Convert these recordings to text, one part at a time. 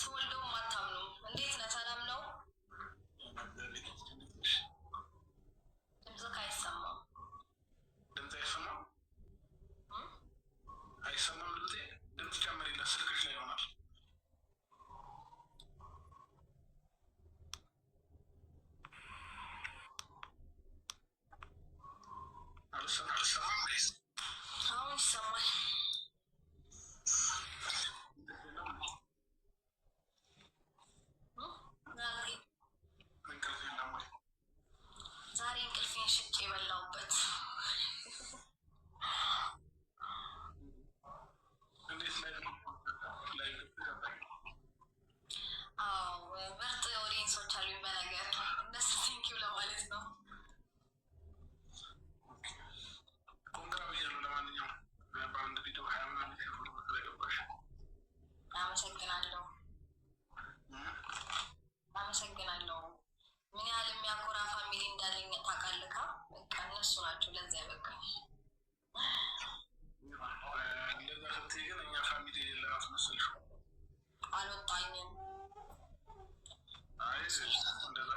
ወልደው ማታምኑ እንዴት ነህ? ሰላም ነው? ድምፅህ አይሰማም። ድምፅ አይሰማም? አይሰማም ድምፄ? ድምፅ ጨምሪለት፣ ስልክሽ ላይ ይሆናል። አልሰማም? አሁን ይሰማል። ዛሬ እንቅልፌን ሽጬ የበላሁበት። አዎ ምርጥ ኦዲየንሶች አሉኝ። በነገር እነሱ ቴንኪው ለማለት ነው። ኮንግራ ብያለሁ። ለማንኛውም በአንድ ቪዲዮ 20 ምናምን ገባሽ። አመሰግናለሁ። አመሰግናለሁ። ምን ያህል የሚያኮራ ፋሚሊ እንዳለኝ ታውቃለህ? በቃ እነሱ ናቸው ለዚያ በቃ እንደዛ ስትይ ግን እኛ ፋሚሊ የሌለን አስመሰልሽው። አልወጣኝም። አይ እንደዛ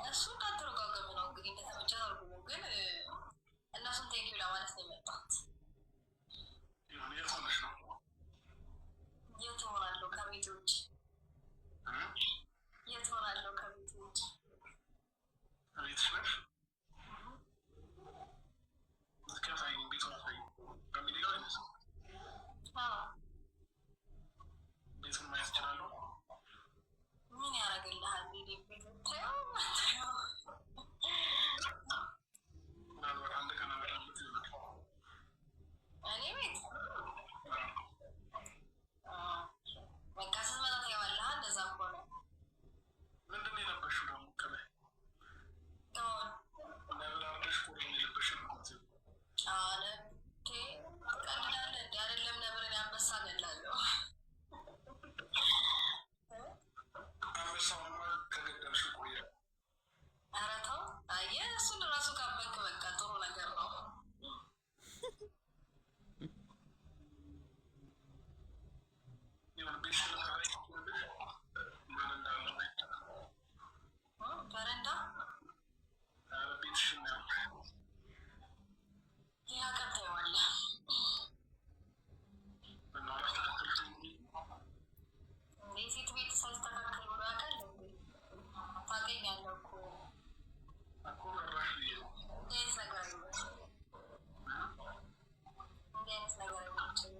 እሱ እንዳትረጋገም ነው እንግዲህ እንደተመቸ ተርጉሙ። ግን እነሱን ቴንኪው ለማለት ነው የመጣሁት። የት ሆነሽ ነው? የት ሆናለሁ ከቤት ውጭ? የት ሆናለሁ ከቤት ውጭ? ቤትሽ ነሽ? እስኪያሳይኝ ቤት ሆናሳይ ፋሚሊ ጋር ወይስ? ቤቱን ማየት እችላለሁ? ምን ያደርግልሃል? ቤት ታየው ታየው። ምናልባት አንድ ቀን አመጣለት ይሆናል። እኔ ቤት በቃ ስትመጣ ታየዋለህ። እንደዛ እኮ ነው። ምንድን ነው የለበሽው ደግሞ ከላይ? ነብር አርገሽ እኮ ነው የለበሽው። ትቀልዳለህ እንዲ? አይደለም ነብርን አንበሳ ገላለሁ። አንበሳውማ ከገደልሽ ቆየ። ኧረ ተው። አየህ እሱን እራሱ ካመንክ በቃ ጥሩ ነገር ነው። በረንዳ ሌላ ቀን ታየዋለህ። የሴት ቤት ሳይስተካከል ብሎ ያውቃል እንዴ? ታገኛለህ እኮ እንዲህ አይነት ነገር አይመችም። እንዲህ አይነት ነገር አይመችም።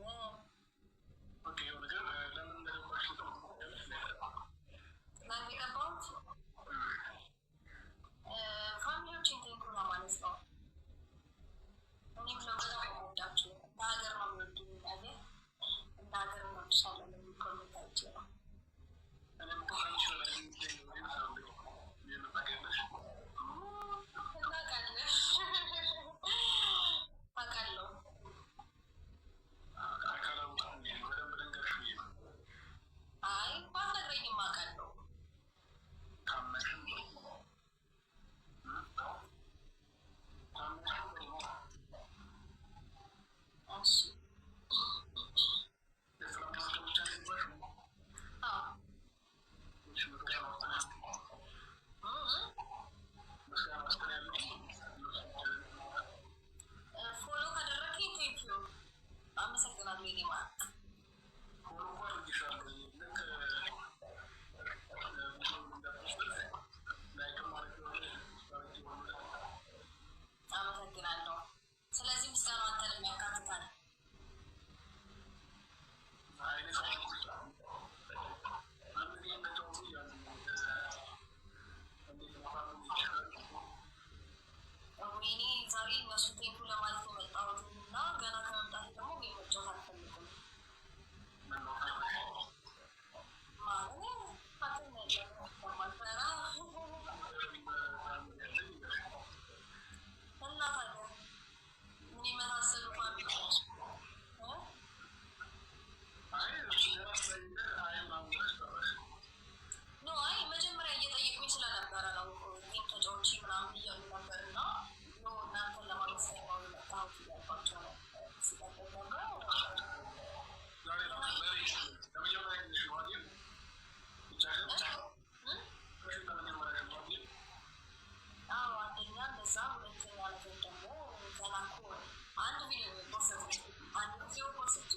ለምን የገባሁት ፋሚሊዎችን ቴንኪው ለማለት ነው። እኔም በጣም የምወዳችሁ እንደ ሀገር ነው የሚወዱኝ። አየህ እንደ ሀገር እንወድሻለን የሚኮሜንት አይቼ ነው። አውቃለሁ። አይ ባትነግረኝም አውቃለሁ። እሺ ፎሎ ካደረግኝ ቴንኪው አመሰግናለሁ። የኔ ማለት አመሰግናለሁ። ስለዚህ ምስጋና አንተንም ያካትታል። ወይኔ ዛሬ እነሱ ቴንኪው ለማለት ነው የመጣሁት እና ገና ከመምጣት ደግሞ መጫወት አልፈልግም እና ታዲያ ምን የመሳሰሉ ፋሚሊዎች ኖ አይ መጀመሪያ እየጠየቁኝ ስለነበረ ነው ተጫዎች ምናምን እያሉ ነበር እና እናንተን ለማመስገን ነው የመጣሁት እያልኳቸው ነው። ሲቀጥል ደግሞ ቪዲዮ ፖስት አንዱ ቪዲዮ ፖስት